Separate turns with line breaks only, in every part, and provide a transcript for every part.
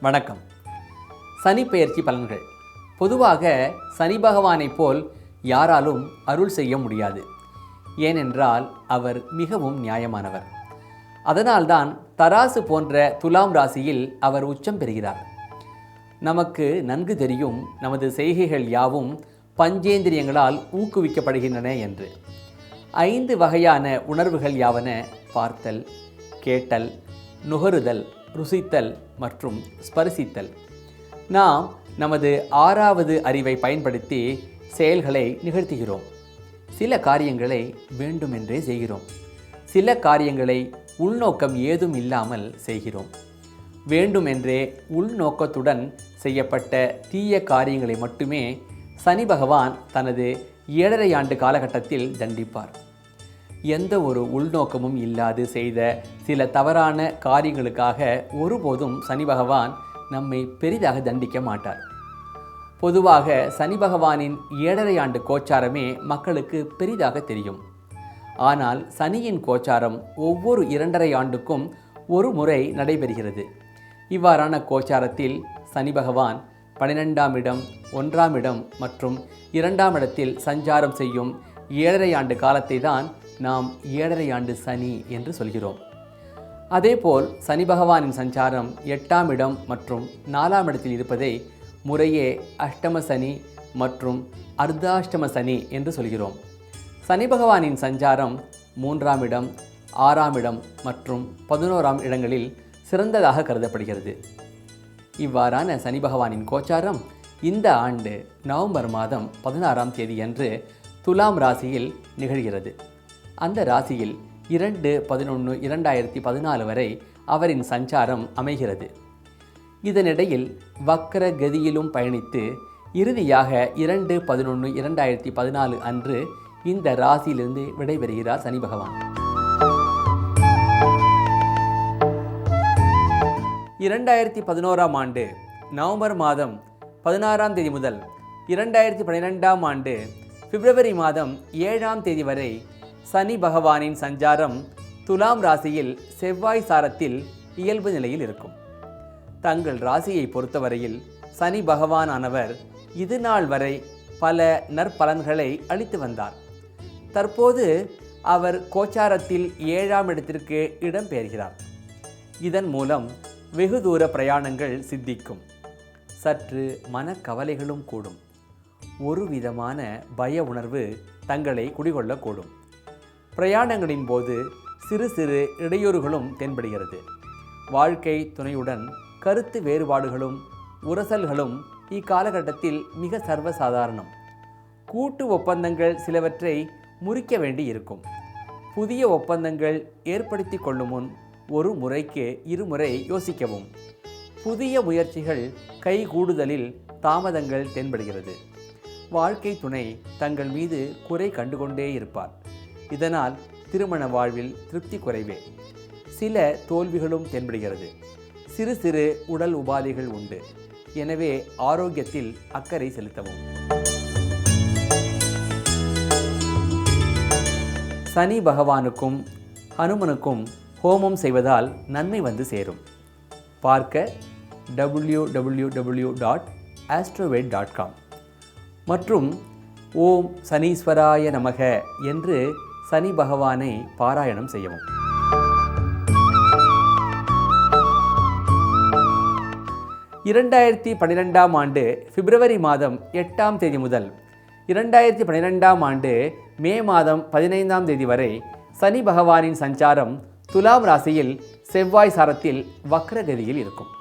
வணக்கம். சனி பெயர்ச்சி பலன்கள். பொதுவாக சனி பகவானைப் போல் யாராலும் அருள் செய்ய முடியாது. ஏனென்றால் அவர் மிகவும் நியாயமானவர். அதனால்தான் தராசு போன்ற துலாம் ராசியில் அவர் உச்சம் பெறுகிறார். நமக்கு நன்கு தெரியும் நமது செய்கைகள் யாவும் பஞ்சேந்திரியங்களால் ஊக்குவிக்கப்படுகின்றன என்று. 5 வகையான உணர்வுகள் யாவன: பார்த்தல், கேட்டல், நுகருதல், ருசித்தல் மற்றும் ஸ்பரிசித்தல். நாம் நமது 6வது அறிவை பயன்படுத்தி செயல்களை நிகழ்த்துகிறோம். சில காரியங்களை வேண்டுமென்றே செய்கிறோம். சில காரியங்களை உள்நோக்கம் ஏதும் இல்லாமல் செய்கிறோம். வேண்டுமென்றே உள்நோக்கத்துடன் செய்யப்பட்ட தீய காரியங்களை மட்டுமே சனி பகவான் தனது 7.5 ஆண்டு காலகட்டத்தில் தண்டிப்பார். எந்த ஒரு உள்நோக்கமும் இல்லாது செய்த சில தவறான காரியங்களுக்காக ஒருபோதும் சனி பகவான் நம்மை பெரிதாக தண்டிக்க மாட்டார். பொதுவாக சனி பகவானின் 7.5 ஆண்டு கோச்சாரமே மக்களுக்கு பெரிதாக தெரியும். ஆனால் சனியின் கோச்சாரம் ஒவ்வொரு 2.5 ஆண்டுக்கும் ஒரு முறை நடைபெறுகிறது. இவ்வாறான கோச்சாரத்தில் சனி பகவான் 12ஆம் இடம், 1ஆம் இடம் மற்றும் 2ஆம் இடத்தில் சஞ்சாரம் செய்யும் 7.5 ஆண்டு காலத்தை தான் நாம் 7.5 ஆண்டு சனி என்று சொல்கிறோம். அதேபோல் சனி பகவானின் சஞ்சாரம் 8ஆம் இடம் மற்றும் 4ஆம் இடத்தில் இருப்பதை முறையே அஷ்டம சனி மற்றும் அர்த்தாஷ்டம சனி என்று சொல்கிறோம். சனி பகவானின் சஞ்சாரம் 3ஆம் இடம், 6ஆம் இடம் மற்றும் 11ஆம் இடங்களில் சிறந்ததாக கருதப்படுகிறது. இவ்வாறான சனி பகவானின் கோச்சாரம் இந்த ஆண்டு நவம்பர் மாதம் 16ஆம் தேதியன்று துலாம் ராசியில் நிகழ்கிறது. அந்த ராசியில் 2/11/2014 வரை அவரின் சஞ்சாரம் அமைகிறது. இதனிடையில் வக்ர கதியிலும் பயணித்து இறுதியாக 2/11/2014 அன்று இந்த ராசியிலிருந்து விடைபெறுகிறார் சனி பகவான். 2011ஆம் ஆண்டு நவம்பர் மாதம் 16ஆம் தேதி முதல் 2012ஆம் ஆண்டு பிப்ரவரி மாதம் 7ஆம் தேதி வரை சனி பகவானின் சஞ்சாரம் துலாம் ராசியில் செவ்வாய் சாரத்தில் இயல்பு நிலையில் இருக்கும். தங்கள் ராசியை பொறுத்தவரையில் சனி பகவானானவர் இது நாள் வரை பல நற்பலன்களை அளித்து வந்தார். தற்போது அவர் கோச்சாரத்தில் 7ஆம் இடத்திற்கு இடம்பெயர்கிறார். இதன் மூலம் வெகு தூர பிரயாணங்கள் சித்திக்கும். சற்று மனக்கவலைகளும் கூடும். ஒரு விதமான பய உணர்வு தங்களை குடிகொள்ளக்கூடும். பிரயாணங்களின் போது சிறு சிறு இடையூறுகளும் தென்படுகிறது. வாழ்க்கை துணையுடன் கருத்து வேறுபாடுகளும் உரசல்களும் இக்காலகட்டத்தில் மிக சர்வசாதாரணம். கூட்டு ஒப்பந்தங்கள் சிலவற்றை முறிக்க வேண்டி இருக்கும். புதிய ஒப்பந்தங்கள் ஏற்படுத்தி கொள்ளும் முன் ஒரு முறைக்கு 2 முறை யோசிக்கவும். புதிய முயற்சிகள் கைகூடுதலில் தாமதங்கள் தென்படுகிறது. வாழ்க்கை துணை தங்கள் மீது குறை கண்டுகொண்டே இருப்பார். இதனால் திருமண வாழ்வில் திருப்தி குறைவே. சில தோல்விகளும் தென்படுகிறது. சிறு சிறு உடல் உபாதைகள் உண்டு. எனவே ஆரோக்கியத்தில் அக்கறை செலுத்தவும். சனி பகவானுக்கும் ஹனுமனுக்கும் ஹோமம் செய்வதால் நன்மை வந்து சேரும். பார்க்க www.astrovet.com மற்றும் ஓம் சனீஸ்வராய நமக என்று சனி பகவானை பாராயணம் செய்யவும். (2012ஆம் ஆண்டு பிப்ரவரி மாதம் 8ஆம் தேதி முதல் 2012ஆம் ஆண்டு மே மாதம் 15ஆம் தேதி வரை சனி பகவானின் சஞ்சாரம் துலாம் ராசியில் செவ்வாய் சாரத்தில் வக்ரகதியில் இருக்கும்.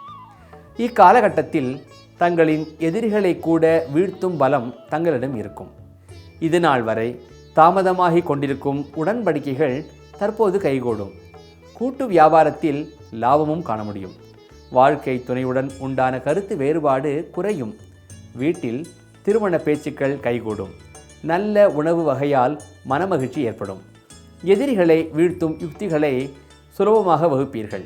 இக்காலகட்டத்தில் தங்களின் எதிரிகளை கூட வீழ்த்தும் பலம் தங்களிடம் இருக்கும். இதுநாள் வரை தாமதமாகி கொண்டிருக்கும் உடன்படிக்கைகள் தற்போது கைகூடும். கூட்டு வியாபாரத்தில் லாபமும் காண முடியும். வாழ்க்கை துணையுடன் உண்டான கருத்து வேறுபாடு குறையும். வீட்டில் திருமண பேச்சுக்கள் கைகூடும். நல்ல உணவு வகையால் மனமகிழ்ச்சி ஏற்படும். எதிரிகளை வீழ்த்தும் யுக்திகளை சுலபமாக வகுப்பீர்கள்.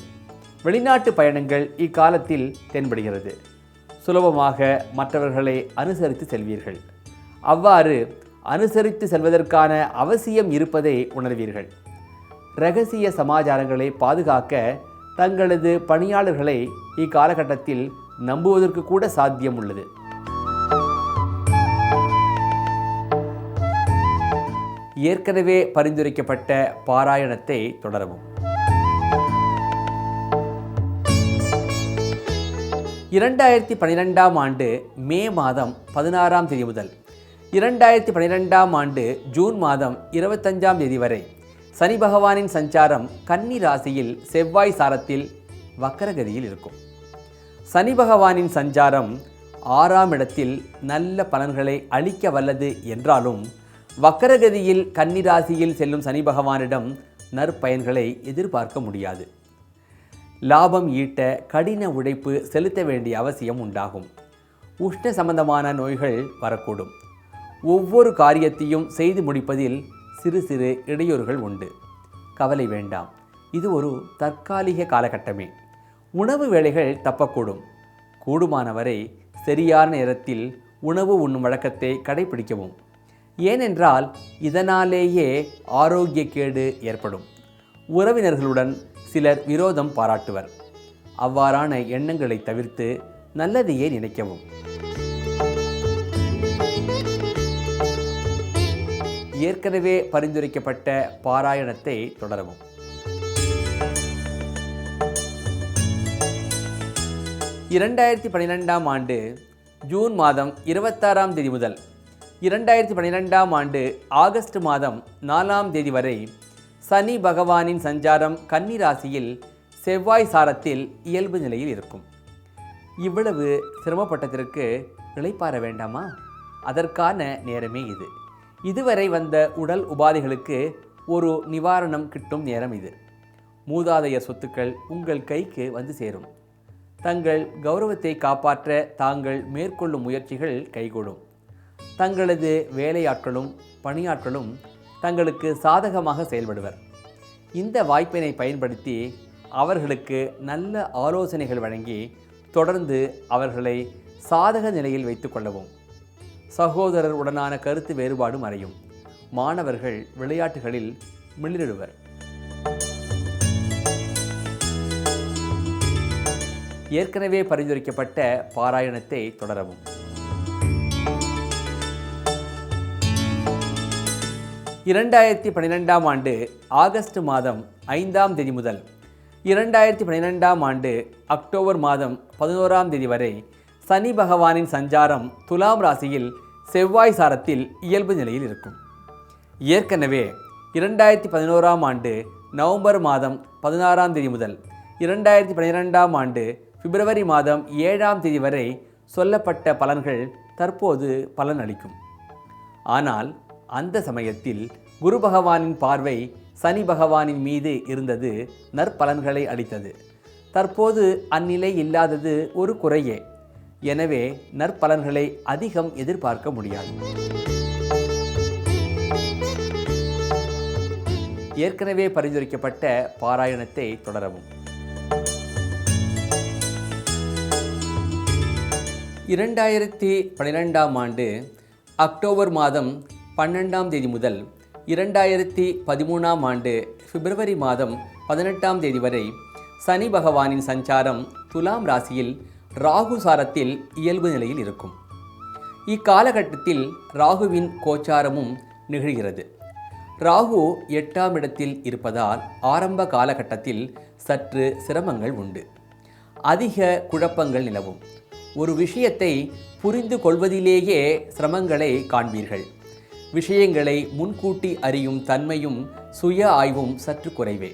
வெளிநாட்டு பயணங்கள் இக்காலத்தில் தென்படுகிறது. சுலபமாக மற்றவர்களை அனுசரித்து செல்வீர்கள். அவ்வாறு அனுசரித்து செல்வதற்கான அவசியம் இருப்பதை உணர்வீர்கள். இரகசிய சமாச்சாரங்களை பாதுகாக்க தங்களது பணியாளர்களை இக்காலகட்டத்தில் நம்புவதற்கு கூட சாத்தியம் உள்ளது. ஏற்கனவே பரிந்துரைக்கப்பட்ட பாராயணத்தை தொடரவும். 2012ஆம் ஆண்டு மே மாதம் 16ஆம் தேதி முதல் 2012ஆம் ஆண்டு ஜூன் மாதம் 25ஆம் தேதி வரை சனி பகவானின் சஞ்சாரம் கன்னி ராசியில் செவ்வாய் சாரத்தில் வக்கரகதியில் இருக்கும். சனி பகவானின் சஞ்சாரம் 6ஆம் இடத்தில் நல்ல பலன்களை அளிக்க வல்லது என்றாலும் வக்கரகதியில் கன்னி ராசியில் செல்லும் சனி பகவானிடம் நற்பயன்களை எதிர்பார்க்க முடியாது. லாபம் ஈட்ட கடின உழைப்பு செலுத்த வேண்டிய அவசியம் உண்டாகும். உஷ்ண சம்பந்தமான நோய்கள் வரக்கூடும். ஒவ்வொரு காரியத்தையும் செய்து முடிப்பதில் சிறு சிறு இடையூறுகள் உண்டு. கவலை வேண்டாம், இது ஒரு தற்காலிக காலகட்டமே. உணவு வேளைகள் தப்பக்கூடும். கூடுமானவரை சரியான நேரத்தில் உணவு உண்ணும் வழக்கத்தை கடைபிடிக்கவும். ஏனென்றால் இதனாலேயே ஆரோக்கியக்கேடு ஏற்படும். உறவினர்களுடன் சிலர் விரோதம் பாராட்டுவர். அவ்வாறான எண்ணங்களை தவிர்த்து நல்லதையே நினைக்கவும். ஏற்கனவே பரிந்துரைக்கப்பட்ட பாராயணத்தை தொடரவும். 2012ஆம் ஆண்டு ஜூன் மாதம் 26ஆம் தேதி முதல் 2012ஆம் ஆண்டு ஆகஸ்ட் மாதம் 4ஆம் தேதி வரை சனி பகவானின் சஞ்சாரம் கன்னி ராசியில் செவ்வாய் சாரத்தில் இயல்பு நிலையில் இருக்கும். இவ்வளவு சிரமப்பட்டதற்கு இளைப்பாற வேண்டாமா? அதற்கான நேரமே இது. இதுவரை வந்த உடல் உபாதைகளுக்கு ஒரு நிவாரணம் கிட்டும் நேரம் இது. மூதாதையர் சொத்துக்கள் உங்கள் கைக்கு வந்து சேரும். தங்கள் கௌரவத்தை காப்பாற்ற தாங்கள் மேற்கொள்ளும் முயற்சிகள் கைகூடும். தங்களது வேலையாட்களும் பணியாட்களும் தங்களுக்கு சாதகமாக செயல்படுவர். இந்த வாய்ப்பினை பயன்படுத்தி அவர்களுக்கு நல்ல ஆலோசனைகள் வழங்கி தொடர்ந்து அவர்களை சாதக நிலையில் வைத்துக் கொள்ளவும். சகோதரர் உடனான கருத்து வேறுபாடு மறையும். மாணவர்கள் விளையாட்டுகளில் மிளிரிடுவர். ஏற்கனவே பரிந்துரைக்கப்பட்ட பாராயணத்தை தொடரவும். 2012ஆம் ஆண்டு ஆகஸ்ட் மாதம் 5ஆம் தேதி முதல் 2012ஆம் ஆண்டு அக்டோபர் மாதம் 11ஆம் தேதி வரை சனி பகவானின் சஞ்சாரம் துலாம் ராசியில் செவ்வாய் சாரத்தில் இயல்பு நிலையில் இருக்கும். ஏற்கனவே 2011ஆம் ஆண்டு நவம்பர் மாதம் 16ஆம் தேதி முதல் 2012ஆம் ஆண்டு பிப்ரவரி மாதம் 7ஆம் தேதி வரை சொல்லப்பட்ட பலன்கள் தற்போது பலன் அளிக்கும். ஆனால் அந்த சமயத்தில் குரு பகவானின் பார்வை சனி பகவானின் மீது இருந்தது நற்பலன்களை அளித்தது. தற்போது அந்நிலை இல்லாதது ஒரு குறையே. எனவே நற்பலன்களை அதிகம் எதிர்பார்க்க முடியாது. ஏற்கனவே பரிந்துரைக்கப்பட்ட பாராயணத்தை தொடரவும். 2012ஆம் ஆண்டு அக்டோபர் மாதம் 12ஆம் தேதி முதல் 2013ஆம் ஆண்டு பிப்ரவரி மாதம் 18ஆம் தேதி வரை சனி பகவானின் சஞ்சாரம் துலாம் ராசியில் ராகு சாரத்தில் இயல்பு நிலையில் இருக்கும். இக்காலகட்டத்தில் ராகுவின் கோச்சாரமும் நிகழ்கிறது. ராகு 8ஆம் இடத்தில் இருப்பதால் ஆரம்ப காலகட்டத்தில் சற்று சிரமங்கள் உண்டு. அதிக குழப்பங்கள் நிலவும். ஒரு விஷயத்தை புரிந்து கொள்வதிலேயே சிரமங்களை காண்பீர்கள். விஷயங்களை முன்கூட்டி அறியும் தன்மையும் சுய ஆய்வும் சற்று குறைவே.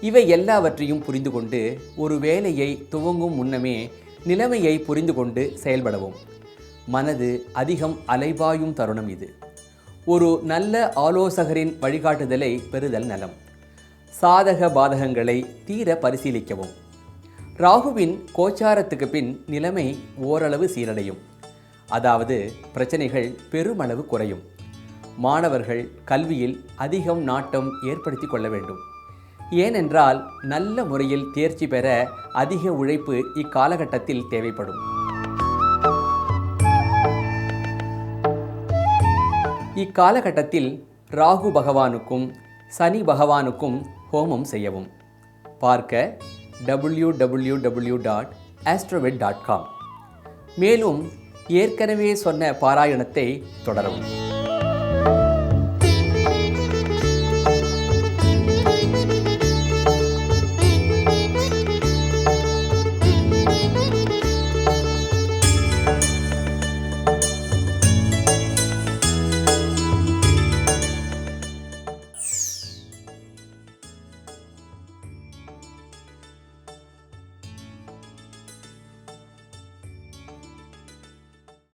இவை எல்லாவற்றையும் புரிந்து கொண்டு ஒரு வேலையை துவங்கும் முன்னமே நிலைமையை புரிந்து கொண்டு செயல்படவும். மனது அதிகம் அலைபாயும் தருணம் இது. ஒரு நல்ல ஆலோசகரின் வழிகாட்டுதலை பெறுதல் நலம். சாதக பாதகங்களை தீர பரிசீலிக்கவும். ராகுவின் கோச்சாரத்துக்கு பின் நிலைமை ஓரளவு சீரடையும். அதாவது பிரச்சனைகள் பெருமளவு குறையும். மாணவர்கள் கல்வியில் அதிகம் நாட்டம் ஏற்படுத்தி கொள்ள வேண்டும். ஏனென்றால் நல்ல முறையில் தேர்ச்சி பெற அதிக உழைப்பு இக்காலகட்டத்தில் தேவைப்படும். இக்காலகட்டத்தில் ராகு பகவானுக்கும் சனி பகவானுக்கும் ஹோமம் செய்யவும். பார்க்க www.vastu.com astrovet.com. மேலும் ஏற்கனவே சொன்ன பாராயணத்தை தொடரவும்.